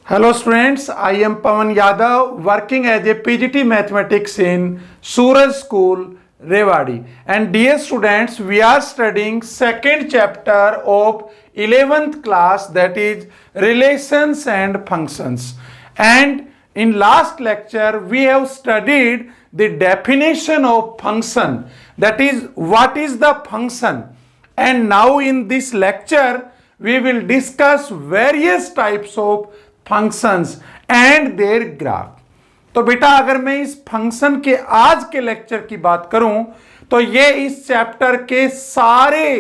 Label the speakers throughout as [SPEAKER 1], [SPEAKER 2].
[SPEAKER 1] Hello students, I am Pawan Yadav working as a PGT Mathematics in Suraj School, Rewari. And dear students, we are studying second chapter of 11th class, that is Relations and Functions. And in last lecture, we have studied the definition of function, that is what is the function. And now in this lecture, we will discuss various types of functions and their graph. तो बेटा अगर मैं इस function के आज के lecture की बात करूं तो ये इस चैप्टर के सारे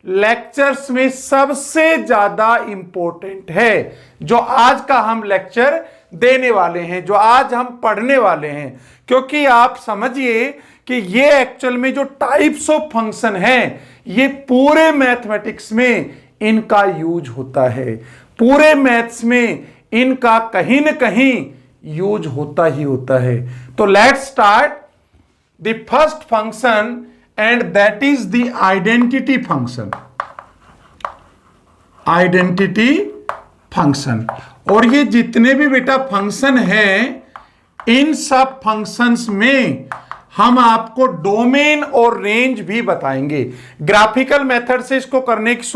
[SPEAKER 1] लेक्चर्स में सबसे ज्यादा इंपॉर्टेंट है जो आज का हम लेक्चर देने वाले हैं, जो आज हम पढ़ने वाले हैं। क्योंकि आप समझिए कि ये एक्चुअल में जो टाइप्स ऑफ फंक्शन है ये पूरे मैथमेटिक्स में इनका यूज होता है, पूरे मैथ्स में इनका कहीं न कहीं यूज होता ही होता है। तो let's start the first function and that is the identity function. Identity function, और ये जितने भी बेटा फंक्शन हैं इन सब फंक्शंस में हम आपको डोमेन और रेंज भी बताएंगे। ग्राफिकल मेथड से इसको करने की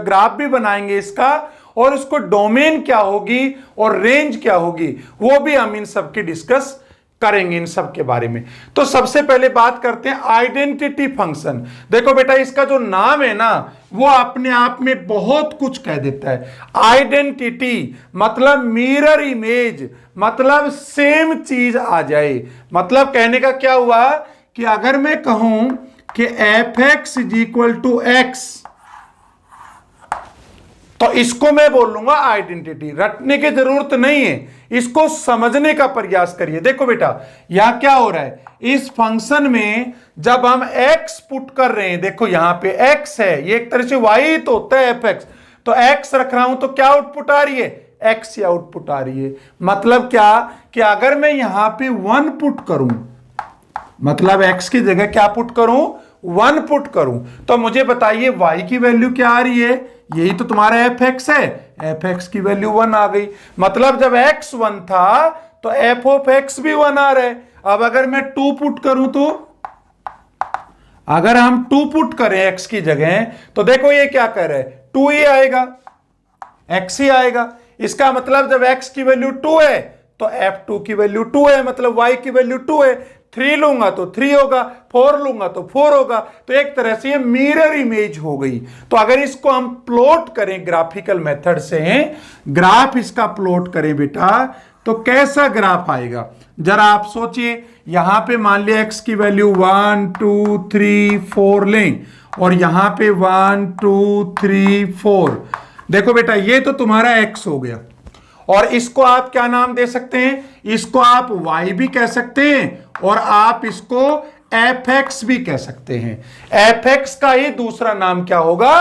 [SPEAKER 1] ग्राफ भी बनाएंगे इसका, और इसको डोमेन क्या होगी और रेंज क्या होगी वो भी हम इन सब की डिस्कस करेंगे, इन सब के बारे में। तो सबसे पहले बात करते हैं आइडेंटिटी फंक्शन। देखो बेटा इसका जो नाम है ना वो अपने आप में बहुत कुछ कह देता है। आइडेंटिटी मतलब मिरर इमेज, मतलब सेम चीज आ जाए। मतलब कहने का क्या हुआ कि अगर मैं कहूं कि fx is equal to X तो इसको मैं बोल लूंगा आइडेंटिटी। रटने की जरूरत नहीं है, इसको समझने का प्रयास करिए। देखो बेटा यहां क्या हो रहा है, इस फंक्शन में जब हम x पुट कर रहे हैं, देखो यहां पे x है, ये एक तरह से y तो होता है fx, तो x रख रहा हूं तो क्या आउटपुट आ रही है, x आउटपुट आ रही है। मतलब क्या कि अगर मैं यहां पे 1 पुट करूं, मतलब x की जगह क्या पुट करूं, 1 पुट करूं, तो मुझे बताइए y की वैल्यू क्या आ रही है, यही तो तुम्हारा fx है, fx की वैल्यू 1 आ गई। मतलब जब x 1 था तो f ऑफ x भी 1 आ रहा है। अब अगर मैं 2 पुट करूं तो अगर हम 2 पुट करें x की जगह तो देखो ये क्या कर रहा है, 2 ही आएगा, x ही आएगा। इसका मतलब जब x की वैल्यू 2 है तो f2 की वैल्यू 2 है, मतलब y की वैल्यू 2 है। 3 लूंगा तो 3 होगा, 4 लूंगा तो 4 होगा। तो एक तरह से ये मिरर इमेज हो गई। तो अगर इसको हम प्लॉट करें ग्राफिकल मेथड से, ग्राफ इसका प्लॉट करें बेटा तो कैसा ग्राफ आएगा जरा आप सोचिए। यहां पे मान लिया x की वैल्यू 1 2 3 4 लें और यहां पे 1 2 3 4। देखो बेटा ये तो तुम्हारा x हो गया, और इसको आप क्या नाम दे सकते हैं, इसको आप y भी कह सकते हैं और आप इसको fx भी कह सकते हैं। fx का ही दूसरा नाम क्या होगा,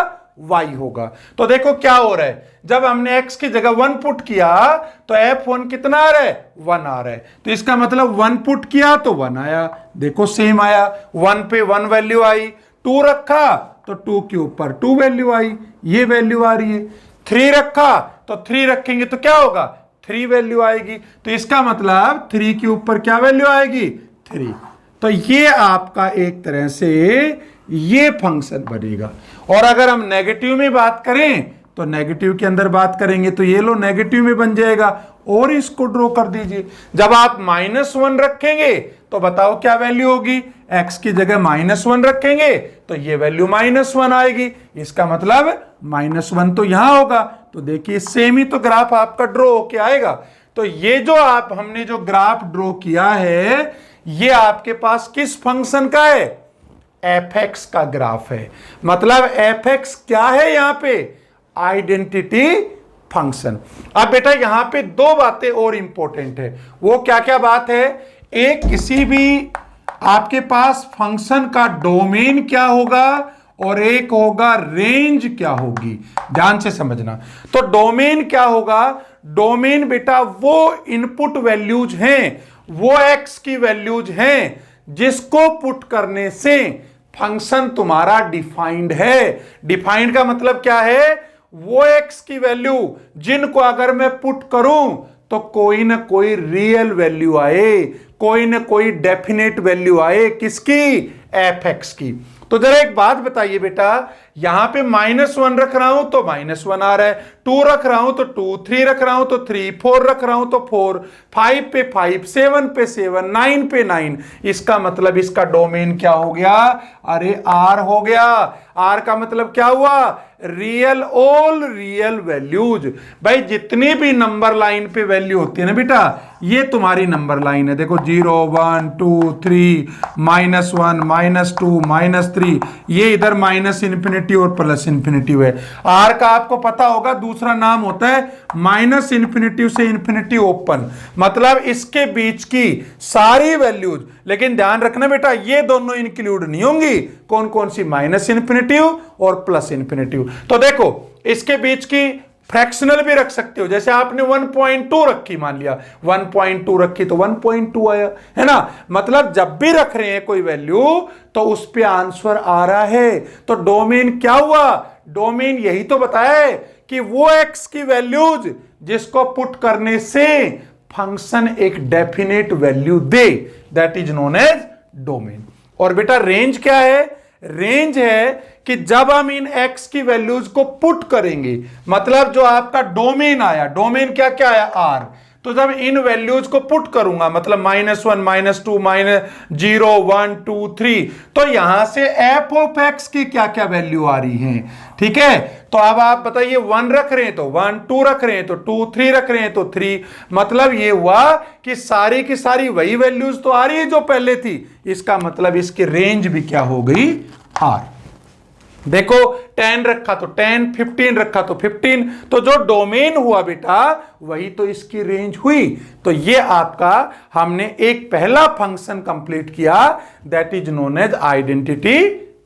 [SPEAKER 1] y होगा। तो देखो क्या हो रहा है, जब हमने x की जगह 1 पुट किया तो f1 कितना आ रहा है, 1 आ रहा है। तो इसका मतलब 1 पुट किया तो 1 आया, देखो सेम आया। 1 पे 1 वैल्यू आई, 2 रखा तो 2 के ऊपर 2 वैल्यू आई, ये वैल्यू आ रही है। 3 रखा तो 3 रखेंगे तो क्या होगा, 3 वैल्यू आएगी। तो इसका मतलब 3 के ऊपर क्या वैल्यू आएगी, 3। तो ये आपका एक तरह से ये फंक्शन बनेगा। और अगर हम नेगेटिव में बात करें तो नेगेटिव के अंदर बात करेंगे तो ये लो नेगेटिव में बन जाएगा। और इसको ड्रॉ कर दीजिए, जब आप -1 रखेंगे तो बताओ क्या वैल्यू होगी, x की जगह -1 रखेंगे तो ये वैल्यू -1 आएगी। इसका मतलब -1 तो यहां होगा। तो देखिए सेम ही तो ग्राफ आपका ड्रॉ होके आएगा। तो ये जो हमने जो ग्राफ ड्रॉ किया है ये आपके पास किस फंक्शन का है, fx का ग्राफ है। मतलब fx क्या है यहां पे, आइडेंटिटी फंक्शन। अब बेटा यहां पे 2 बातें और इंपॉर्टेंट है। वो क्या क्या बात है, एक किसी भी आपके पास फंक्शन का डोमेन क्या होगा और एक होगा रेंज क्या होगी। ध्यान से समझना। तो डोमेन क्या होगा, डोमेन बेटा वो इनपुट वैल्यूज हैं, वो x की वैल्यूज हैं जिसको पुट करने से फंक्शन तुम्हारा डिफाइंड है। डिफाइंड का मतलब क्या है, वो एक्स की वैल्यू जिनको अगर मैं पुट करूं तो कोई ना कोई रियल वैल्यू आए, कोई ना कोई डेफिनेट वैल्यू आए, किसकी? एफ एक्स की। तो जरा एक बात बताइए बेटा, यहां पे -1 रख रहा हूं तो -1 आ रहा है, 2 रख रहा हूं तो 2, 3 रख रहा हूं तो 3, 4 रख रहा हूं तो 4, 5 पे 5, 7 पे 7, 9 पे 9। इसका मतलब इसका डोमेन क्या हो गया? अरे आर हो गया। आर का मतलब क्या हुआ? Real, all real values. भाई जितनी भी नंबर लाइन पे वैल्यू होती है ना बेटा, ये तुम्हारी नंबर लाइन है। देखो 0, 1, 2, 3, -1, -2, -3, ये इधर -इंफिनिटी और +इंफिनिटी है। आर का आपको पता होगा दूसरा नाम होता है -इंफिनिटी से इंफिनिटी ओपन, मतलब इसके बीच की सारी वैल्यूज। लेकिन ध्यान रखना बेटा, ये दोनों इंक्लूड नहीं होंगी। कौन कौन सी? -इंफिनिटी और +इंफिनिटी। तो देखो इसके बीच की फ्रैक्शनल भी रख सकते हो, जैसे आपने 1.2 रखी, मान लिया 1.2 रखी तो 1.2 आया, है ना। मतलब जब भी रख रहे हैं कोई वैल्यू तो उस पे आंसर आ रहा है। तो डोमेन क्या हुआ? डोमेन यही तो बताया है कि वो एक्स की वैल्यूज जिसको पुट करने से फंक्शन एक डेफिनेट वैल्यू दे, that is known as domain. और बेटा रेंज क्या है? रेंज है कि जब हम इन x की वैल्यूज को पुट करेंगे, मतलब जो आपका डोमेन आया, डोमेन क्या क्या आया? r। तो जब इन वैल्यूज को पुट करूंगा, मतलब -1, -2, -0, 1, 2, 3, तो यहां से f ऑफ x की क्या क्या वैल्यू आ रही है, ठीक है। तो अब आप बताइए 1 रख रहे हैं तो 1, 2 रख रहे हैं तो 2, 3 रख रहे हैं तो 3। मतलब ये हुआ कि सारी की सारी वही वैल्यूज तो आ रही है जो पहले थी। इसका मतलब इसकी रेंज भी क्या हो गई? r। देखो 10 रखा तो 10, 15 रखा तो 15, तो जो डोमेन हुआ बेटा वही तो इसकी रेंज हुई। तो ये आपका हमने एक पहला फंक्शन कंप्लीट किया, that is known as identity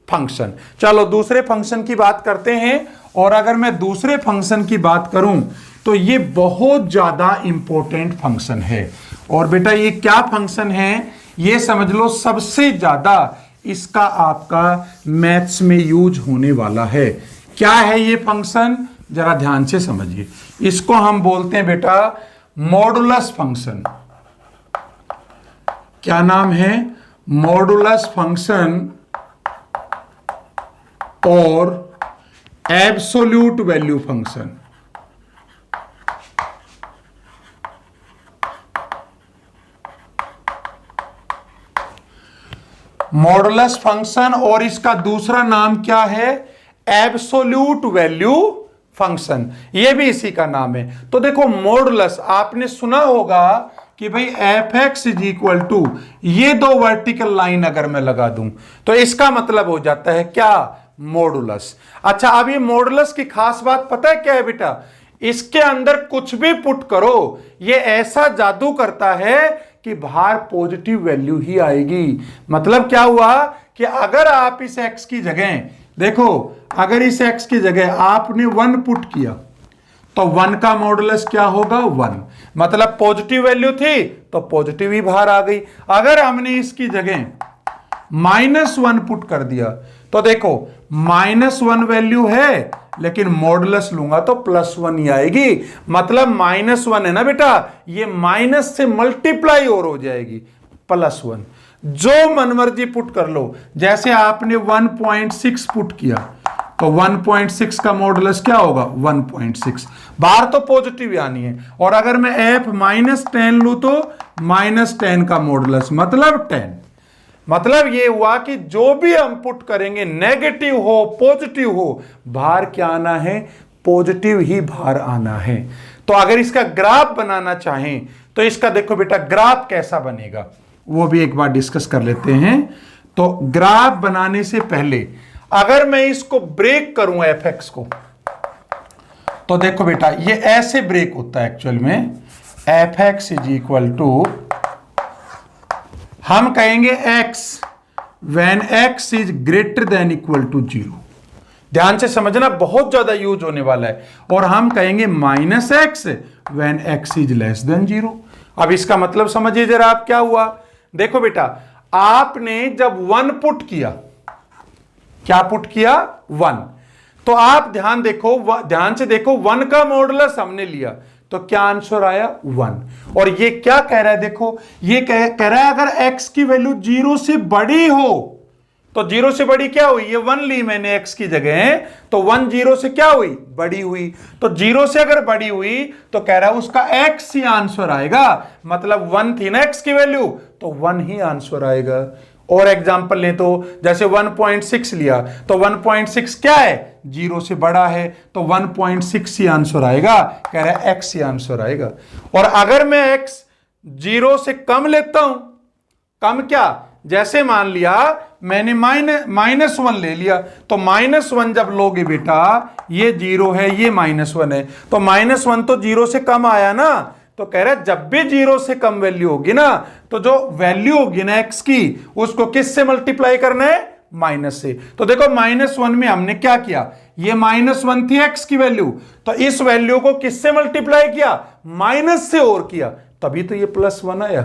[SPEAKER 1] function. चलो दूसरे फंक्शन की बात करते हैं। और अगर मैं दूसरे फंक्शन की बात करूं तो ये बहुत ज्यादा इंपॉर्टेंट फंक्शन है। और बेटा ये क्या फंक्शन है? ये समझ लो सबसे ज्यादा इसका आपका मैथ्स में यूज होने वाला है। क्या है ये फंक्शन? जरा ध्यान से समझिए। इसको हम बोलते हैं बेटा मॉडुलस फंक्शन। क्या नाम है? मॉडुलस फंक्शन और absolute value function. Modulus function और इसका दूसरा नाम क्या है? Absolute value function. ये भी इसी का नाम है। तो देखो मॉडुलस आपने सुना होगा कि भाई F X is equal to, ये दो वर्टिकल लाइन अगर मैं लगा दूं तो इसका मतलब हो जाता है क्या? मॉडुलस। अच्छा अब ये मॉडुलस की खास बात पता है क्या है बेटा? इसके अंदर कुछ भी पुट करो, ये ऐसा जादू करता है कि बाहर पॉजिटिव वैल्यू ही आएगी। मतलब क्या हुआ कि अगर आप इस x की जगह देखो, अगर इस x की जगह आपने 1 पुट किया तो 1 का मॉडुलस क्या होगा? 1। मतलब पॉजिटिव वैल्यू थी तो पॉजिटिव ही बाहर आ गई। अगर हमने इसकी जगह -1 पुट कर दिया तो देखो -1 वैल्यू है लेकिन मॉडुलस लूंगा तो +1 ही आएगी। मतलब -1 है ना बेटा, ये माइनस से मल्टीप्लाई और हो जाएगी +1। जो मनमर्जी पुट कर लो। जैसे आपने 1.6 पुट किया तो 1.6 का मॉडुलस क्या होगा? 1.6। बाहर तो पॉजिटिव आनी है। और अगर मैं f -10 लूं तो -10 का मॉडुलस मतलब 10। मतलब ये हुआ कि जो भी हम पुट करेंगे, नेगेटिव हो पॉजिटिव हो, बाहर क्या आना है? पॉजिटिव ही बाहर आना है। तो अगर इसका ग्राफ बनाना चाहें तो इसका देखो बेटा ग्राफ कैसा बनेगा, वो भी एक बार डिस्कस कर लेते हैं। तो ग्राफ बनाने से पहले अगर मैं इसको ब्रेक करूं fx को, तो देखो बेटा ये ऐसे ब्रेक होता है एक्चुअल में। fx इज इक्वल टू, हम कहेंगे x when x is greater than equal to 0। ध्यान से समझना, बहुत ज्यादा यूज होने वाला है। और हम कहेंगे -x when x is less than 0। अब इसका मतलब समझिए जरा आप क्या हुआ। देखो बेटा आपने जब 1 पुट किया, क्या पुट किया? 1। तो आप ध्यान से देखो 1 का मॉडुलस हमने लिया तो क्या आंसर आया 1। और ये क्या कह रहा है, देखो ये कह रहा है अगर x की वैल्यू 0 से बड़ी हो तो 0 से बड़ी क्या हुई, ये 1 ली मैंने x की जगह, तो 1 0 से क्या हुई, बड़ी हुई। तो 0 से अगर बड़ी हुई तो कह रहा है उसका x ही आंसर आएगा, मतलब 1 थी ना x की वैल्यू, तो 1 ही आंसर आएगा। और एग्जांपल ले तो जैसे 1.6 लिया तो 1.6 क्या है, 0 से बड़ा है, तो 1.6 ही आंसर आएगा, कह रहा है x ही आंसर आएगा। और अगर मैं x 0 से कम लेता हूं, कम क्या, जैसे मान लिया मैंने -1 ले लिया, तो -1 जब लोगे बेटा, ये 0 है ये -1 है, तो -1 तो 0 से कम आया ना, तो कह रहा है जब भी 0 से कम वैल्यू होगी ना, तो जो वैल्यू होगी ना x की, उसको किस से मल्टीप्लाई करना है, माइनस से। तो देखो -1 में हमने क्या किया, ये -1 थी x की वैल्यू, तो इस वैल्यू को किससे मल्टीप्लाई किया, माइनस से और किया, तभी तो ये +1 आया।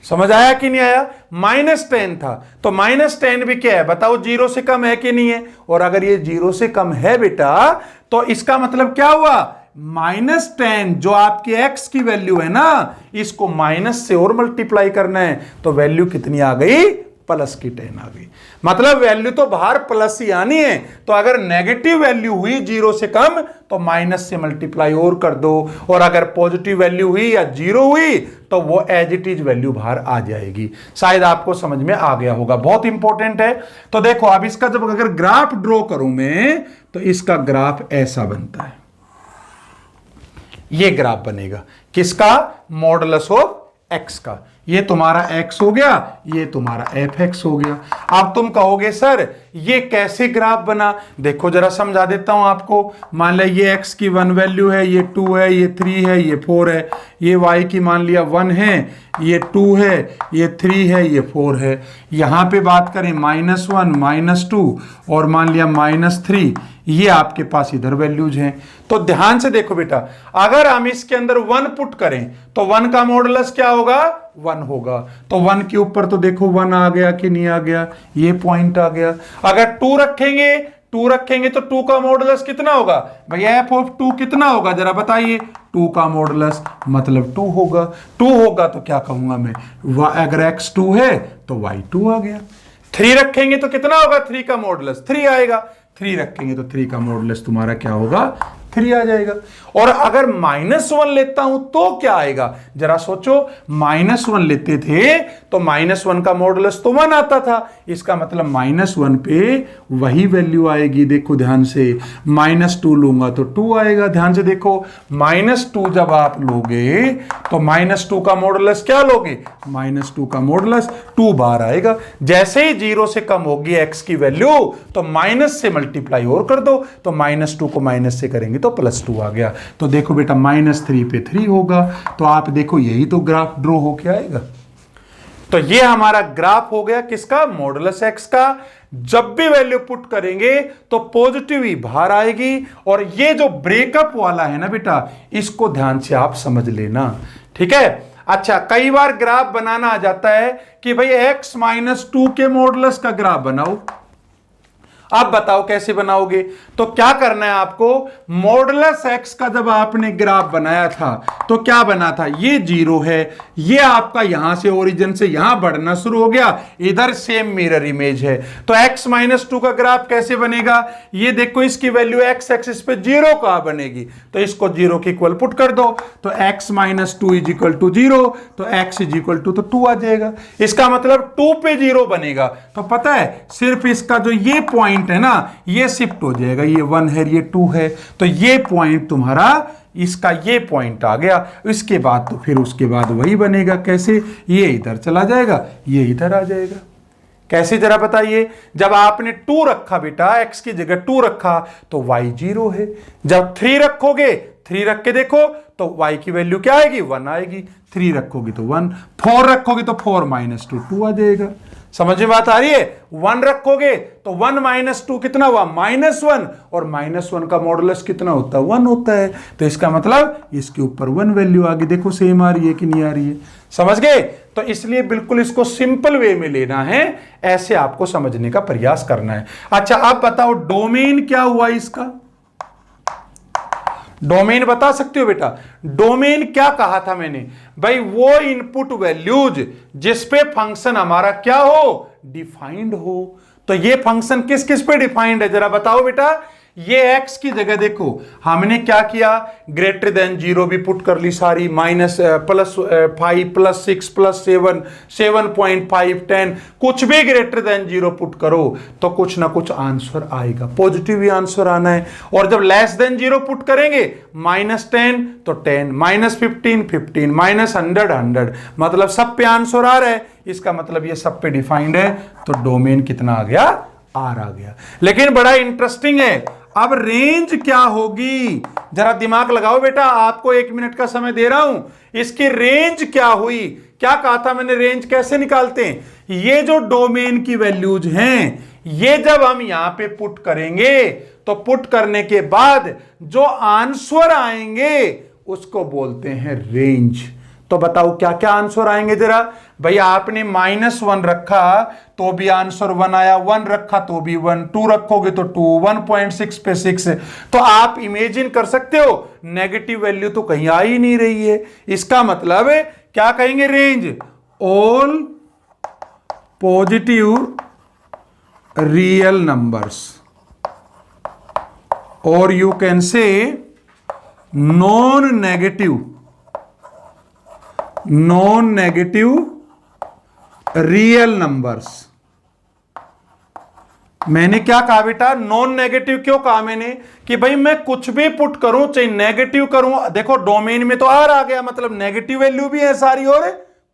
[SPEAKER 1] समझ आया कि नहीं आया। -10 था तो -10 भी क्या है बताओ, 0 से कम है कि नहीं है। और अगर ये 0 से कम है बेटा, तो इसका मतलब क्या हुआ, -10 जो आपकी x की वैल्यू है ना, इसको माइनस से और मल्टीप्लाई करना है, तो वैल्यू कितनी आ गई, प्लस की 10 आ गई। मतलब वैल्यू तो बाहर प्लस ही आनी है, तो अगर नेगेटिव वैल्यू हुई 0 से कम तो माइनस से मल्टीप्लाई और कर दो, और अगर पॉजिटिव वैल्यू हुई या 0 हुई तो वो एज इट इज वैल्यू बाहर आ जाएगी। शायद आपको समझ में आ गया होगा, बहुत इंपॉर्टेंट है। तो देखो अब इसका जब अगर ग्राफ ड्रॉ करूं मैं, तो इसका ग्राफ ऐसा बनता है, ये ग्राफ बनेगा किसका, मॉडुलस ऑफ x का। ये तुम्हारा x हो गया, ये तुम्हारा fx हो गया। अब तुम कहोगे सर ये कैसे ग्राफ बना, देखो जरा समझा देता हूं आपको। मान लिया ये x की 1 वैल्यू है, ये 2 है, ये 3 है, ये 4 है, ये y की मान लिया 1 है, ये 2 है, ये 3 है, ये 4 है। यहां पे बात करें -1 -2 और मान लिया -3, ये आपके पास इधर वैल्यूज हैं। तो ध्यान से देखो बेटा, अगर हम इसके अंदर 1 पुट करें तो 1 का मॉडुलस क्या होगा, 1 होगा। तो 1 के ऊपर तो देखो 1 आ गया कि नहीं आ गया, ये पॉइंट आ गया। अगर 2 रखेंगे तो 2 का मॉडुलस कितना होगा भैया, f ऑफ 2 कितना होगा जरा बताइए, 2 का मॉडुलस मतलब 2 होगा। 2 होगा तो क्या कहूंगा मैं, अगर x 2 है तो y 2 आ गया। 3 रखेंगे तो कितना होगा, 3 का मॉडुलस 3 आएगा। 3 रखेंगे तो 3 का मॉडुलस तुम्हारा क्या होगा, 3 आ जाएगा। और अगर -1 लेता हूं तो क्या आएगा, जरा सोचो। -1 लेते थे तो -1 का मॉडुलस तो 1 आता था, इसका मतलब -1 पे वही वैल्यू आएगी। देखो ध्यान से, -2 लूंगा तो 2 आएगा। ध्यान से देखो, -2 जब आप लोगे तो -2 का मॉडुलस क्या लोगे, -2 का मॉडुलस 2 बार आएगा। जैसे ही 0 से कम होगी x की वैल्यू तो माइनस से मल्टीप्लाई और कर दो, तो -2 को माइनस से करेंगे तो +2 आ गया। तो देखो बेटा -3 पे 3 होगा, तो आप देखो यही तो ग्राफ ड्रॉ होके आएगा। तो ये हमारा ग्राफ हो गया किसका, मॉडुलस x का। जब भी वैल्यू पुट करेंगे तो पॉजिटिव ही बाहर आएगी। और ये जो ब्रेकअप वाला है ना बेटा, इसको ध्यान से आप समझ लेना, ठीक है। अच्छा, कई बार ग्राफ बनाना आ जाता है कि भाई x - 2 के मॉडुलस का ग्राफ बनाओ। आप बताओ कैसे बनाओगे, तो क्या करना है आपको, मॉडुलस x का जब आपने ग्राफ बनाया था तो क्या बना था, ये 0 है, ये आपका यहां से ओरिजिन से यहां बढ़ना शुरू हो गया, इधर सेम मिरर इमेज है। तो x - 2 का ग्राफ कैसे बनेगा, ये देखो इसकी वैल्यू x एक्सिस पे 0 कहां बनेगी, तो इसको 0 के इक्वल पुट कर दो, तो x - 2 = 0, तो x = 2 आ जाएगा। इसका मतलब 2 पे 0 बनेगा। तो पता है सिर्फ इसका जो ये पॉइंट है ना, ये शिफ्ट हो जाएगा, ये 1 है ये 2 है, तो ये पॉइंट तुम्हारा, इसका ये पॉइंट आ गया। इसके बाद तो फिर उसके बाद वही बनेगा, कैसे, ये इधर चला जाएगा, ये इधर आ जाएगा। कैसे जरा बताइए, जब आपने 2 रखा बेटा, x की जगह 2 रखा तो y 0 है। जब 3 रखोगे, 3 रख के देखो तो y की वैल्यू क्या आएगी, 1 आएगी। 3 रखोगे तो 1, 4 रखोगे तो 4 - 2 2 आ जाएगा। समझ में बात आ रही है? 1 रखोगे तो 1 माइनस 2 कितना हुआ? -1, और -1 का मॉडुलस कितना होता है? 1 होता है। तो इसका मतलब इसके ऊपर 1 वैल्यू आ गई। देखो सेम आ रही है कि नहीं आ रही है? समझ गए? तो इसलिए बिल्कुल इसको सिंपल वे में लेना है, ऐसे आपको समझने का प्रयास करना है। अच्छा आप बताओ डोमेन क्या हुआ इसका? डोमेन बता सकते हो बेटा? डोमेन क्या कहा था मैंने भाई? वो इनपुट वैल्यूज जिस पे फंक्शन हमारा क्या हो? डिफाइंड हो। तो ये फंक्शन किस किस पे डिफाइंड है जरा बताओ बेटा? ये x की जगह देखो हमने क्या किया, ग्रेटर देन 0 भी पुट कर ली सारी, -+5 +6 +7 7.5 10 कुछ भी ग्रेटर देन 0 पुट करो तो कुछ ना कुछ आंसर आएगा, पॉजिटिव ही आंसर आना है। और जब लेस देन 0 पुट करेंगे -10 तो 10, -15 15, -100 100, मतलब सब पे आंसर आ रहा है। इसका मतलब ये सब पे डिफाइंड है। तो डोमेन कितना आ गया? R आ गया। लेकिन बड़ा इंटरेस्टिंग है, अब रेंज क्या होगी? जरा दिमाग लगाओ बेटा, आपको 1 मिनट का समय दे रहा हूं। इसकी रेंज क्या हुई? क्या कहा था मैंने? रेंज कैसे निकालते हैं? ये जो डोमेन की वैल्यूज हैं, ये जब हम यहां पे पुट करेंगे तो पुट करने के बाद जो आंसर आएंगे उसको बोलते हैं रेंज। तो बताओ क्या क्या आंसर आएंगे जरा? भाई आपने -1 रखा तो भी आंसर 1 आया, 1 रखा तो भी 1, 2 रखोगे तो 2, 1.6 पे 6। तो आप इमेजिन कर सकते हो नेगेटिव वैल्यू तो कहीं आ ही नहीं रही है। इसका मतलब है क्या कहेंगे? Range all positive real numbers, और you can say non negative real numbers. मैंने क्या कहा बेटा? नॉन नेगेटिव क्यों कहा मैंने? कि भाई मैं कुछ भी पुट करूं, चाहे नेगेटिव करूं, देखो डोमेन में तो R आ गया, मतलब नेगेटिव वैल्यू भी है सारी और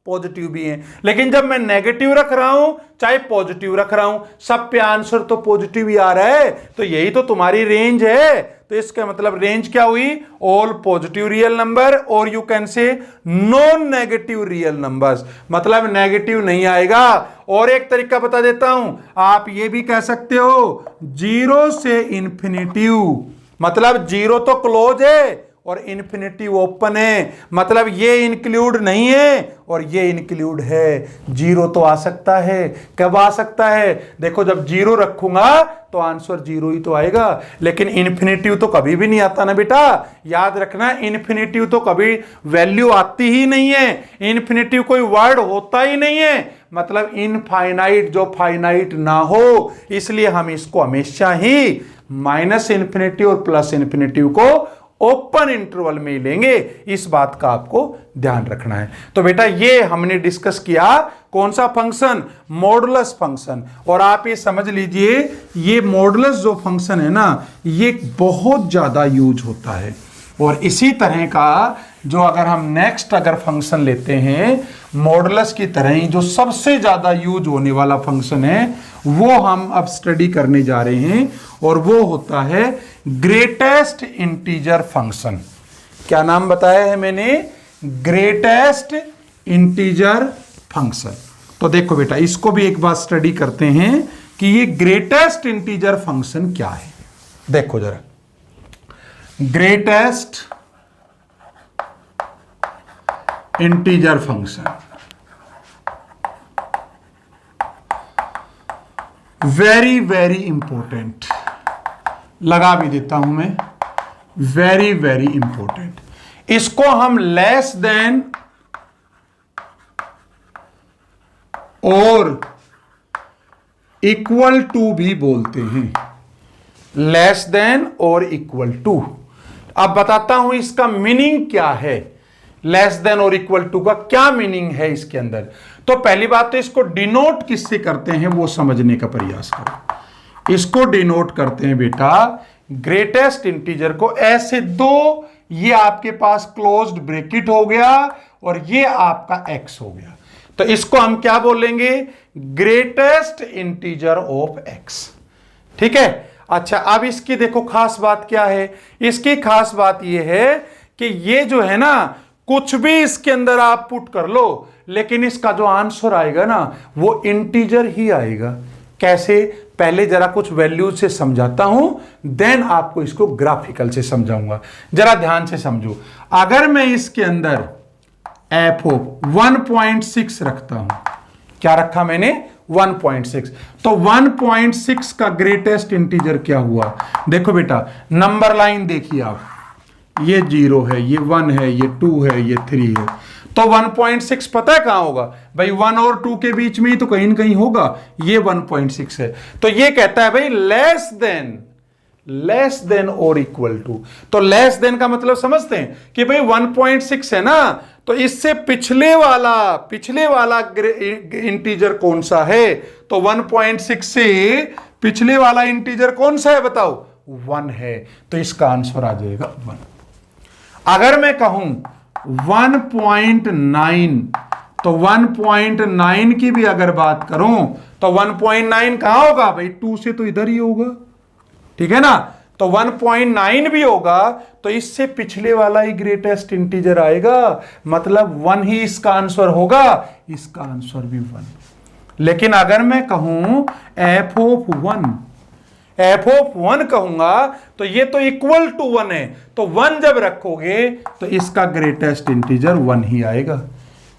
[SPEAKER 1] पॉजिटिव भी है। लेकिन जब मैं नेगेटिव रख रहा हूं चाहे पॉजिटिव रख रहा हूं, सब पे आंसर तो पॉजिटिव ही आ रहा है। तो यही तो तुम्हारी रेंज है। तो इसका मतलब रेंज क्या हुई? ऑल पॉजिटिव रियल नंबर, और you can say non negative real numbers, मतलब नेगेटिव नहीं आएगा। और एक तरीका बता देता हूं, आप ये भी कह सकते हो 0 से इन्फिनिटिव, मतलब 0 तो क्लोज है और इन्फिनिटी ओपन है, मतलब ये इंक्लूड नहीं है और ये इंक्लूड है। 0 तो आ सकता है, कब आ सकता है? देखो जब 0 रखूंगा तो आंसर 0 ही तो आएगा, लेकिन इन्फिनिटिव तो कभी भी नहीं आता ना बेटा। याद रखना, इन्फिनिटिव तो कभी वैल्यू आती ही नहीं है, इन्फिनिटिव कोई वर्ड होता ही नहीं है, मतलब इनफाइनाइट जो फाइनाइट ना हो। इसलिए हम इसको हमेशा ही -इन्फिनिटी और +इन्फिनिटी को ओपन इंटरवल में लेंगे। इस बात का आपको ध्यान रखना है। तो बेटा ये हमने डिस्कस किया कौन सा फंक्शन? Modulus function. और आप ये समझ लीजिए ये मॉडुलस जो फंक्शन है ना, ये बहुत ज्यादा यूज होता है। और इसी तरह का जो अगर हम नेक्स्ट अगर फंक्शन लेते हैं मॉडुलस की तरह ही, जो सबसे ज्यादा यूज होने वाला फंक्शन है, वो हम अब स्टडी करने जा रहे हैं, और वो होता है ग्रेटेस्ट इंटीजर फंक्शन। क्या नाम बताया है मैंने? Greatest integer function. तो देखो बेटा इसको भी एक बार स्टडी करते हैं कि ये ग्रेटेस्ट इंटीजर फंक्शन क्या है। देखो जरा, greatest integer function, very very important, लगा भी देता हूं मैं, वेरी वेरी इंपॉर्टेंट। इसको हम लेस देन और इक्वल टू भी बोलते हैं, लेस देन और इक्वल टू। अब बताता हूं इसका मीनिंग क्या है, लेस देन और इक्वल टू का क्या मीनिंग है इसके अंदर। तो पहली बात तो इसको डिनोट किससे करते हैं वो समझने का प्रयास करो। इसको डिनोट करते हैं बेटा ग्रेटेस्ट इंटीजर को ऐसे, दो ये आपके पास क्लोज्ड ब्रैकेट हो गया और ये आपका x हो गया, तो इसको हम क्या बोलेंगे? Greatest integer of x। ठीक है। अच्छा अब इसकी देखो खास बात क्या है, इसकी खास बात यह है कि ये जो है ना कुछ भी इसके अंदर आप पुट कर लो, लेकिन इसका जो आंसर आएगा ना वो इंटीजर ही आएगा। कैसे? पहले जरा कुछ वैल्यूज से समझाता हूं, देन आपको इसको ग्राफिकल से समझाऊंगा। जरा ध्यान से समझो। अगर मैं इसके अंदर एफ ऑफ 1.6 रखता हूं, क्या रखा मैंने? 1.6, तो 1.6 का ग्रेटेस्ट इंटीजर क्या हुआ? देखो बेटा, नंबर लाइन देखिए आप, ये 0 है, ये 1 है, ये 2 है, ये 3 है, तो 1.6 पता है कहां होगा भाई? 1 और 2 के बीच में ही तो कहीं न कहीं होगा, ये 1.6 है। तो ये कहता है भाई लेस देन और इक्वल टू। तो लेस देन का मतलब समझते हैं कि भाई 1.6 है ना, तो इससे पिछले वाला इंटीजर कौन सा है? तो 1.6 से पिछले वाला इंटीजर कौन सा है बताओ? 1 है, तो इसका आंसर आ जाएगा 1। अगर मैं कहूं 1.9, तो 1.9 की भी अगर बात करूं तो 1.9 कहां होगा भाई? 2 से तो इधर ही होगा, ठीक है ना? तो 1.9 भी होगा तो इससे पिछले वाला ही ग्रेटेस्ट इंटीजर आएगा, मतलब 1 ही इसका आंसर होगा, इसका आंसर भी 1। लेकिन अगर मैं कहूं f ऑफ 1 कहूंगा तो ये तो इक्वल टू 1 है, तो 1 जब रखोगे तो इसका ग्रेटेस्ट इंटीजर 1 ही आएगा।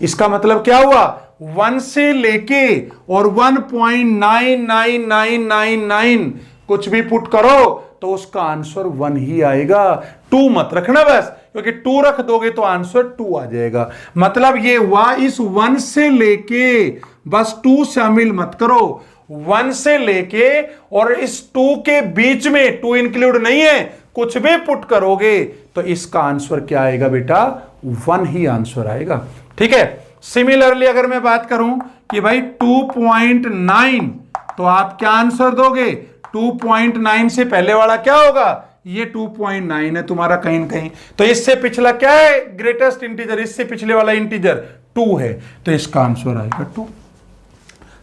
[SPEAKER 1] इसका मतलब क्या हुआ? 1 से लेके और 1.99999 कुछ भी पुट करो तो उसका आंसर 1 ही आएगा। 2 मत रखना बस, क्योंकि 2 रख दोगे तो आंसर 2 आ जाएगा। मतलब ये हुआ इस 1 से लेके, बस 2 शामिल मत करो, 1 से लेके और इस 2 के बीच में 2 इंक्लूड नहीं है, कुछ भी पुट करोगे तो इसका आंसर क्या आएगा बेटा? 1 ही आंसर आएगा, ठीक है। सिमिलरली अगर मैं बात करूं कि भाई 2.9, तो आप क्या आंसर दोगे? 2.9 से पहले वाला क्या होगा? ये 2.9 है तुम्हारा कहीं न कहीं, तो इससे पिछला क्या है ग्रेटेस्ट इंटीजर? इससे पिछले वाला इंटीजर 2 है, तो इसका आंसर आएगा 2।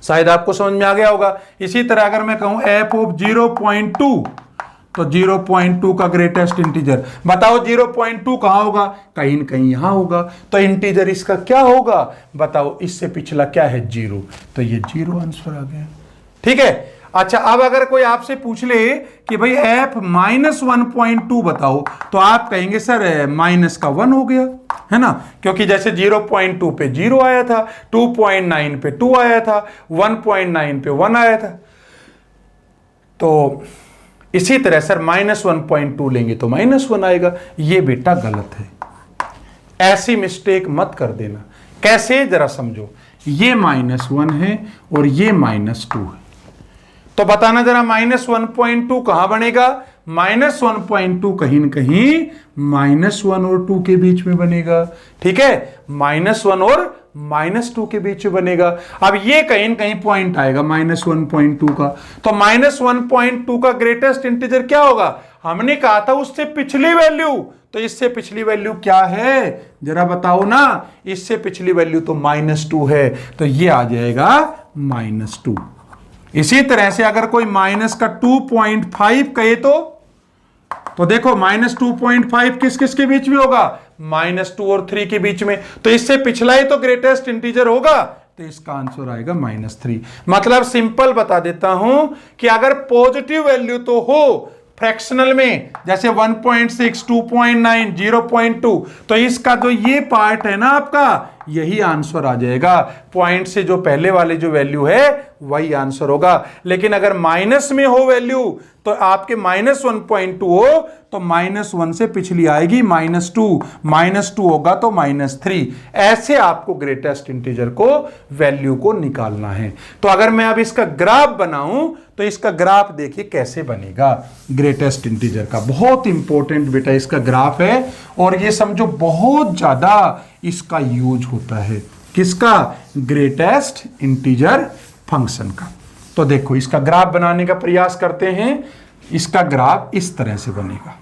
[SPEAKER 1] शायद आपको समझ में आ गया होगा। इसी तरह अगर मैं कहूं f ऑफ 0.2, तो 0.2 का ग्रेटेस्ट इंटीजर बताओ 0.2 कहां होगा? कहीं न कहीं यहां होगा, तो इंटीजर इसका क्या होगा बताओ? इससे पिछला क्या है? 0, तो ये 0 आंसर आ गया, ठीक है। अच्छा, अब अगर कोई आपसे पूछ ले कि भाई f -1.2 बताओ, तो आप कहेंगे सर माइनस का 1 हो गया, है ना? क्योंकि जैसे 0.2 पे 0 आया था, 2.9 पे 2 आया था, 1.9 पे 1 आया था, तो इसी तरह सर -1.2 लेंगे तो -1 आएगा। ये बेटा गलत है, ऐसी मिस्टेक मत कर देना। कैसे? जरा समझो। ये -1 है और ये -2 है, तो बताना जरा -1.2 कहां बनेगा? -1.2 कहीं न कहीं -1 और 2 के बीच में बनेगा, ठीक है। -1 और -2 के बीच में बनेगा। अब ये कहीं न कहीं पॉइंट आएगा -1.2 का, तो -1.2 का ग्रेटेस्ट इंटीजर क्या होगा? हमने कहा था उससे पिछली वैल्यू, तो इससे पिछली वैल्यू क्या है जरा बताओ ना? इससे पिछली वैल्यू तो -2 है, तो ये आ जाएगा -2। इसी तरह से अगर कोई माइनस का 2.5 कहे तो देखो -2.5 किस किस के बीच में होगा? -2 और 3 के बीच में, तो इससे पिछला ही तो ग्रेटेस्ट इंटीजर होगा, तो इसका आंसर आएगा -3। मतलब सिंपल बता देता हूं कि अगर पॉजिटिव वैल्यू तो हो फ्रैक्शनल में, जैसे 1.6, 2.9, 0.2, तो इसका जो ये पार्ट है ना आपका, यही आंसर आ जाएगा। पॉइंट से जो पहले वाले जो वैल्यू है वही आंसर होगा। लेकिन अगर माइनस में हो वैल्यू, तो आपके -1.2 हो तो -1 से पिछली आएगी -2, -2 होगा तो -3। ऐसे आपको ग्रेटेस्ट इंटीजर को वैल्यू को निकालना है। तो अगर मैं अब इसका ग्राफ बनाऊं तो इसका ग्राफ देखिए कैसे बनेगा ग्रेटेस्ट इंटीजर का। बहुत इंपॉर्टेंट बेटा इसका ग्राफ है, और ये समझो बहुत ज्यादा इसका यूज होता है। किसका? ग्रेटेस्ट इंटीजर फंक्शन का। तो देखो इसका ग्राफ बनाने का प्रयास करते हैं। इसका ग्राफ इस तरह से बनेगा।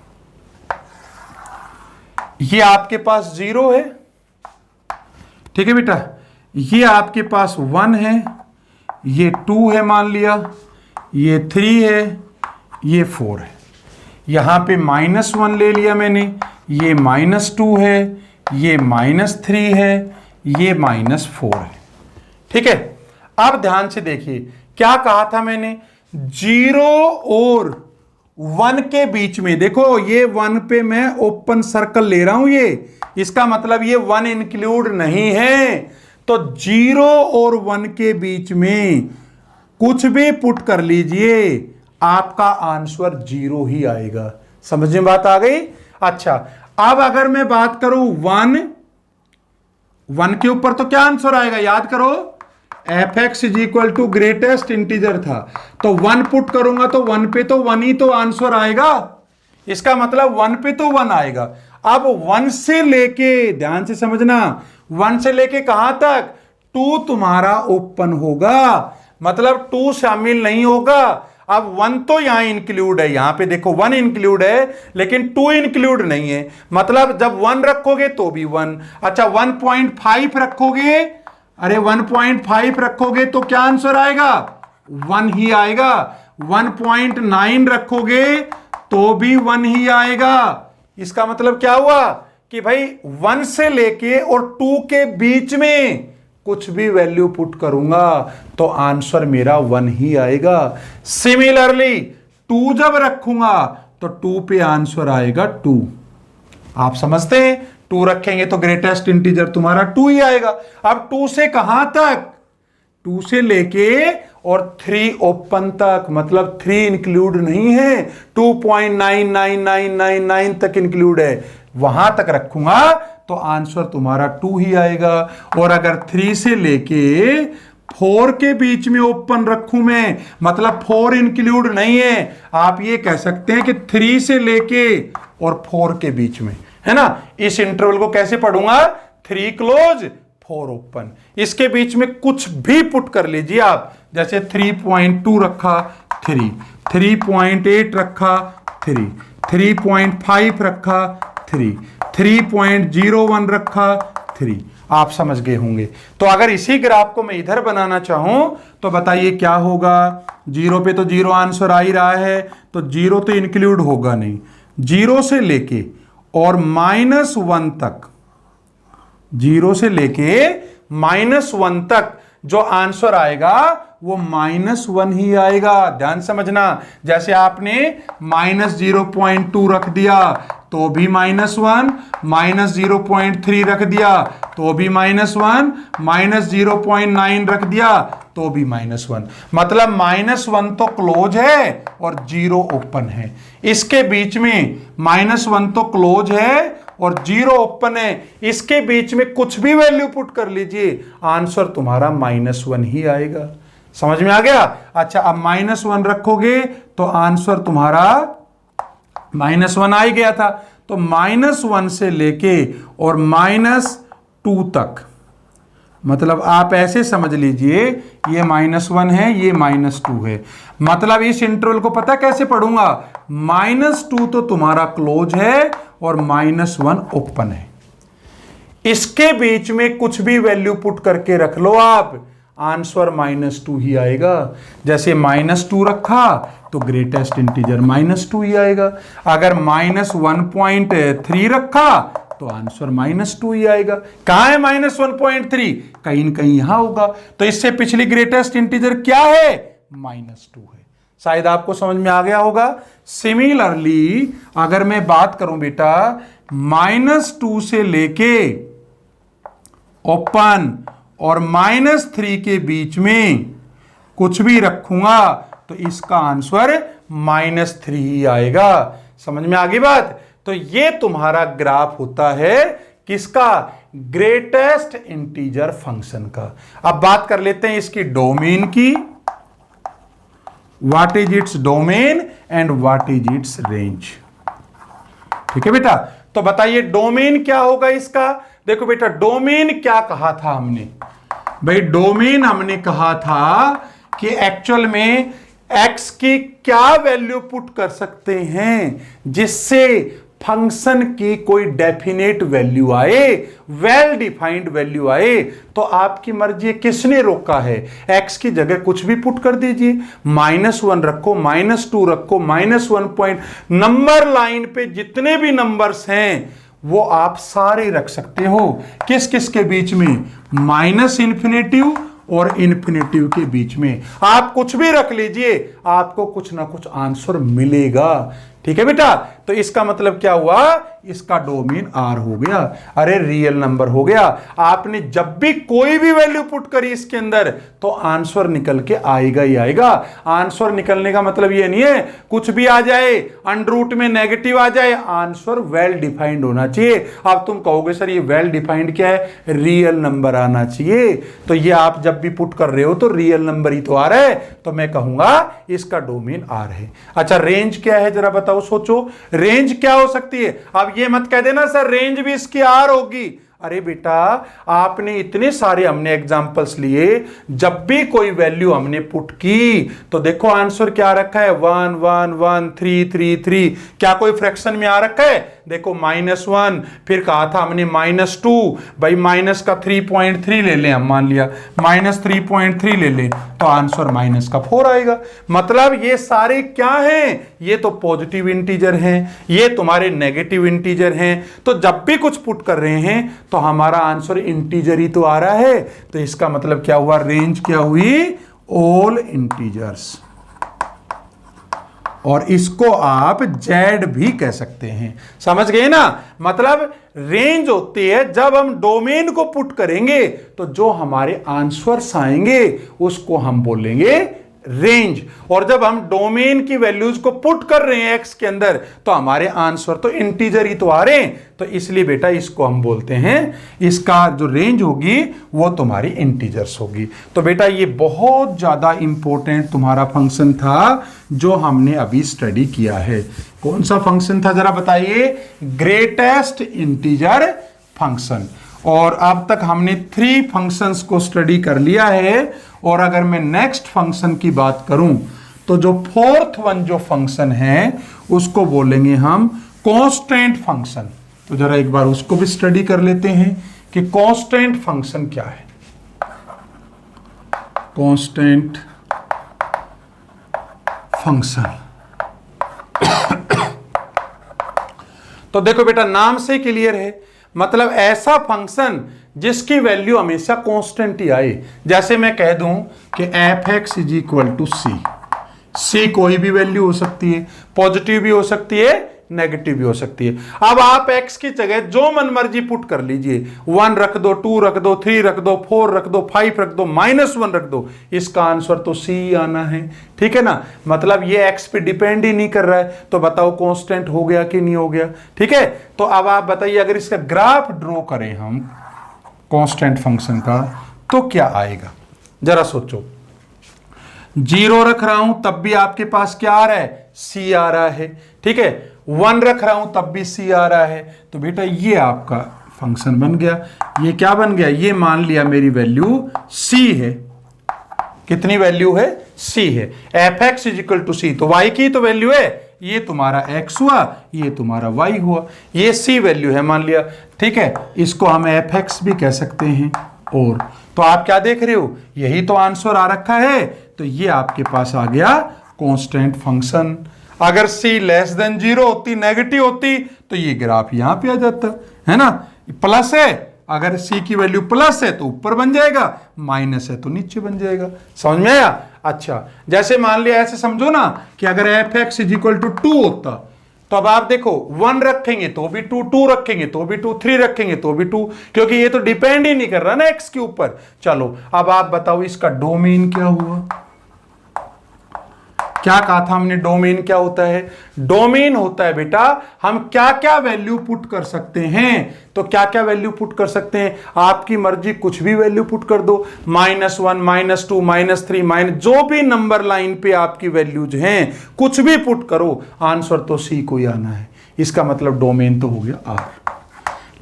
[SPEAKER 1] ये आपके पास 0 है, ठीक है बेटा। ये आपके पास 1 है, ये 2 है मान लिया, ये 3 है, ये 4 है। यहां पे -1 ले लिया मैंने, ये -2 है, ये -3 है, ये -4 है। ठीक है, अब ध्यान से देखिए क्या कहा था मैंने, 0 और 1 के बीच में, देखो ये 1 पे मैं ओपन सर्कल ले रहा हूं, ये इसका मतलब ये 1 इंक्लूड नहीं है। तो 0 और 1 के बीच में कुछ भी पुट कर लीजिए, आपका आंसर 0 ही आएगा। समझ में बात आ गई? अच्छा, अब अगर मैं बात करूं 1 के ऊपर तो क्या आंसर आएगा, याद करो, f(x) = ग्रेटेस्ट इंटीजर था, तो 1 पुट करूंगा तो 1 पे तो 1 ही तो आंसर आएगा, इसका मतलब 1 पे तो 1 आएगा। अब 1 से लेके, ध्यान से समझना, 1 से लेके कहां तक, 2 तुम्हारा ओपन होगा, मतलब 2 शामिल नहीं होगा। अब 1 तो यहां इंक्लूड है, यहां पे देखो 1 इंक्लूड है लेकिन 2 इंक्लूड नहीं है, मतलब जब 1 रखोगे तो भी 1। अच्छा, 1.5 रखोगे, अरे 1.5 रखोगे तो क्या आंसर आएगा, 1 ही आएगा। 1.9 रखोगे तो भी 1 ही आएगा। इसका मतलब क्या हुआ कि भाई 1 से लेके और 2 के बीच में कुछ भी वैल्यू पुट करूंगा तो आंसर मेरा 1 ही आएगा। सिमिलरली 2 जब रखूंगा तो 2 पे आंसर आएगा 2। आप समझते हैं, 2 रखेंगे तो ग्रेटेस्ट इंटीजर तुम्हारा 2 ही आएगा। अब 2 से कहां तक, 2 से लेके और 3 ओपन तक, मतलब 3 इंक्लूड नहीं है, 2.99999 तक इंक्लूड है, वहां तक रखूंगा तो आंसर तुम्हारा 2 ही आएगा। और अगर 3 से लेके 4 के बीच में ओपन रखूं मैं, मतलब 4 इंक्लूड नहीं है, आप ये कह सकते हैं कि 3 से लेके और 4 के बीच में, है ना। इस इंटरवल को कैसे पढ़ूंगा, 3 क्लोज 4 ओपन, इसके बीच में कुछ भी पुट कर लीजिए आप, जैसे 3.2 रखा 3, 3.8 रखा 3, 3.5 रखा 3, 3.01 रखा 3। आप समझ गए होंगे। तो अगर इसी ग्राफ को मैं इधर बनाना चाहूं तो बताइए क्या होगा, 0 पे तो 0 आंसर आ ही रहा है, तो 0 तो इंक्लूड होगा नहीं। 0 से लेके और -1 तक, 0 से लेके -1 तक जो आंसर आएगा वो -1 ही आएगा। ध्यान समझना, जैसे आपने -0.2 रख दिया तो भी -1, -0.3 रख दिया तो भी -1, -0.9 रख दिया तो भी -1, मतलब -1 तो क्लोज है और 0 ओपन है। इसके बीच में -1 तो क्लोज है और 0 ओपन है, इसके बीच में कुछ भी वैल्यू पुट कर लीजिए, आंसर तुम्हारा -1 ही आएगा। समझ में आ गया? अच्छा, अब -1 रखोगे तो आंसर तुम्हारा -1 आ ही गया था, तो -1 से लेके और -2 तक, मतलब आप ऐसे समझ लीजिए ये -1 है, ये -2 है, मतलब इस इंटरवल को पता कैसे पढ़ूंगा, -2 तो तुम्हारा क्लोज है और -1 ओपन है, इसके बीच में कुछ भी वैल्यू पुट करके रख लो आप, आंसर -2 ही आएगा। जैसे -2 रखा तो ग्रेटेस्ट इंटीजर -2 ही आएगा, अगर -1.3 रखा तो आंसर -2 ही आएगा। कहां है -1.3, कहीं न कहीं यहां होगा, तो इससे पिछली ग्रेटेस्ट इंटीजर क्या है, -2 है। शायद आपको समझ में आ गया होगा। सिमिलरली अगर मैं बात करूं बेटा, -2 से लेके ओपन और -3 के बीच में कुछ भी रखूंगा तो इसका आंसर -3 ही आएगा। समझ में आ गई बात? तो ये तुम्हारा ग्राफ होता है किसका, ग्रेटेस्ट इंटीजर फंक्शन का। अब बात कर लेते हैं इसकी डोमेन की, what is its domain and what is it's range. ठीक है बेटा, तो बताइए डोमेन क्या होगा इसका। देखो बेटा, डोमेन क्या कहा था हमने, भाई डोमेन हमने कहा था कि एक्चुअल में x की क्या वैल्यू पुट कर सकते हैं जिससे फंक्शन की कोई डेफिनेट वैल्यू आए, वेल डिफाइंड वैल्यू आए। तो आपकी मर्जी, किसने रोका है, x की जगह कुछ भी पुट कर दीजिए, -1 रखो, -2 रखो, -1 पॉइंट, नंबर लाइन पे जितने भी नंबर्स हैं वो आप सारे रख सकते हो। किस किस के बीच में? माइनस इन्फिनेटिव और इन्फिनेटिव के बीच में। आप कुछ भी रख लीजिए, आपको कुछ ना कुछ आंसर मिलेगा। ठीक है बेटा, तो इसका मतलब क्या हुआ? इसका डोमेन आर हो गया। अरे रियल नंबर हो गया। आपने जब भी कोई भी वैल्यू पुट करी इसके अंदर तो आंसर निकल के आएगा ही आएगा। आंसर निकलने का मतलब ये नहीं है कुछ भी आ जाए, अंडर रूट में नेगेटिव आ जाए, आंसर वेल डिफाइंड होना चाहिए। अब तुम कहोगे सर ये वेल डिफाइंड क्या है? रियल नंबर आना चाहिए। तो ये आप जब भी पुट कर रहे हो तो रियल नंबर ही तो आ रहा है, तो मैं कहूंगा इसका डोमेन आर है। अच्छा रेंज क्या है जरा बताओ, सोचो रेंज क्या हो सकती है? अब ये मत कह देना सर रेंज भी इसकी आर होगी। अरे बेटा आपने इतने सारे हमने एग्जांपल्स लिए, जब भी कोई वैल्यू हमने पुट की तो देखो आंसर क्या रखा है? 1 1 1 3 3 3। क्या कोई फ्रैक्शन में आ रखा है? देखो -1, फिर कहा था हमने -2, भाई माइनस का 3.3 ले लें, हम मान लिया -3.3 ले लें तो आंसर -4 आएगा। मतलब ये सारे क्या हैं? ये तो पॉजिटिव इंटीजर हैं, ये तुम्हारे नेगेटिव इंटीजर हैं। तो जब भी कुछ पुट कर रहे हैं तो हमारा आंसर इंटीजर ही तो आ रहा है। तो इसका मतलब क्या हुआ? रेंज क्या हुई? All integers. और इसको आप जेड भी कह सकते हैं। समझ गए ना? मतलब रेंज होती है जब हम डोमेन को पुट करेंगे तो जो हमारे आंसर्स आएंगे उसको हम बोलेंगे रेंज। और जब हम डोमेन की वैल्यूज को पुट कर रहे हैं एक्स के अंदर तो हमारे आंसर तो इंटीजर ही तो आ रहे हैं। तो इसलिए बेटा इसको हम बोलते हैं, इसका जो रेंज होगी वो तुम्हारी इंटीजर्स होगी। तो बेटा ये बहुत ज्यादा इंपॉर्टेंट तुम्हारा फंक्शन था जो हमने अभी स्टडी किया है। कौन सा फंक्शन था जरा बताइए? Greatest integer function. और अब तक हमने 3 फंक्शंस को स्टडी कर लिया है। और अगर मैं नेक्स्ट फंक्शन की बात करूं तो जो 4th वन जो फंक्शन है उसको बोलेंगे हम कांस्टेंट फंक्शन। तो जरा एक बार उसको भी स्टडी कर लेते हैं कि कांस्टेंट फंक्शन क्या है। कांस्टेंट फंक्शन तो देखो बेटा नाम से क्लियर है, मतलब ऐसा फंक्शन जिसकी वैल्यू हमेशा कांस्टेंट ही आए। जैसे मैं कह दूं कि f(x) = c कोई भी वैल्यू हो सकती है, पॉजिटिव भी हो सकती है, नेगेटिव भी हो सकती है। अब आप x की जगह जो मन मर्जी पुट कर लीजिए, 1 रख दो, 2 रख दो, 3 रख दो, 4 रख दो, 5 रख दो, -1 रख दो, इसका आंसर तो c आना है। ठीक है ना? मतलब ये x पे डिपेंड ही नहीं कर रहा है। तो बताओ कांस्टेंट हो गया कि नहीं हो गया? ठीक है, तो अब आप बताइए अगर इसका ग्राफ ड्रॉ करें हम कांस्टेंट फंक्शन का तो क्या आएगा? जरा सोचो। 0 रख रहा हूं तब भी आपके पास क्या आ रहा है? c आ रहा है। ठीक है, 1 रख रहा हूं तब भी c आ रहा है। तो बेटा ये आपका फंक्शन बन गया। ये क्या बन गया? ये मान लिया मेरी वैल्यू c है। कितनी वैल्यू है? c है। f(x) = c, तो y की तो वैल्यू है, ये तुम्हारा x हुआ, ये तुम्हारा y हुआ, ये c वैल्यू है मान लिया। ठीक है, इसको हम f(x) भी कह सकते हैं। और तो आप क्या देख रहे हो? यही तो आंसर आ रखा है। तो ये आपके पास आ गया कांस्टेंट फंक्शन। अगर c <0 होती, नेगेटिव होती तो ये ग्राफ यहां पे आ जाता है ना। प्लस है, अगर c की वैल्यू प्लस है तो ऊपर बन जाएगा, माइनस है तो नीचे बन जाएगा। समझ में आया? अच्छा, जैसे मान लिया ऐसे समझो ना कि अगर f(x) = 2 होता तो अब आप देखो 1 रखेंगे तो भी 2, 2 रखेंगे तो भी 2, 3 रखेंगे तो भी 2, क्योंकि ये तो डिपेंड ही नहीं कर रहा ना x के ऊपर। चलो अब आप बताओ इसका डोमेन क्या हुआ? क्या कहा था हमने? डोमेन क्या होता है? डोमेन होता है बेटा हम क्या क्या वैल्यू पुट कर सकते हैं। तो क्या क्या वैल्यू पुट कर सकते हैं? आपकी मर्जी, कुछ भी वैल्यू पुट कर दो, -1 -2 -3 जो भी नंबर लाइन पे आपकी वैल्यूज हैं कुछ भी पुट करो, आंसर तो c को ही आना है। इसका मतलब डोमेन तो हो गया r।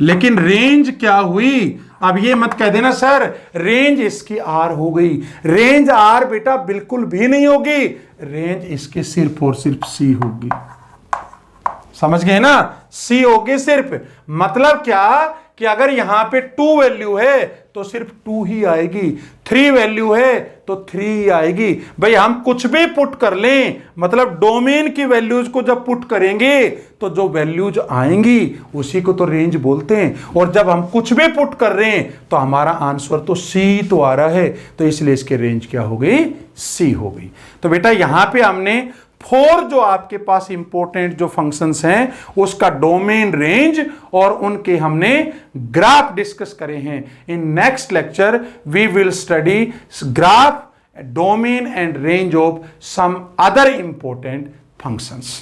[SPEAKER 1] लेकिन रेंज क्या हुई? अब ये मत कह देना सर रेंज इसकी आर हो गई। रेंज आर बेटा बिल्कुल भी नहीं होगी, रेंज इसकी सिर्फ और सिर्फ सी होगी। समझ गए ना? सी होगी सिर्फ। मतलब क्या कि अगर यहां पे 2 वैल्यू है तो सिर्फ 2 ही आएगी, 3 वैल्यू है तो 3 आएगी। भाई हम कुछ भी पुट कर लें, मतलब डोमेन की वैल्यूज को जब पुट करेंगे तो जो वैल्यूज आएंगी उसी को तो रेंज बोलते हैं। और जब हम कुछ भी पुट कर रहे हैं तो हमारा आंसर तो सी तो आ रहा है, तो इसलिए इसकी रेंज क्या हो गई, सी हो गई। तो बेटा यहां पे हमने 4 जो आपके पास इंपॉर्टेंट जो फंक्शंस हैं उसका डोमेन, रेंज और उनके हमने ग्राफ डिस्कस करे हैं। In next lecture we will study graph, domain and range of some other important functions.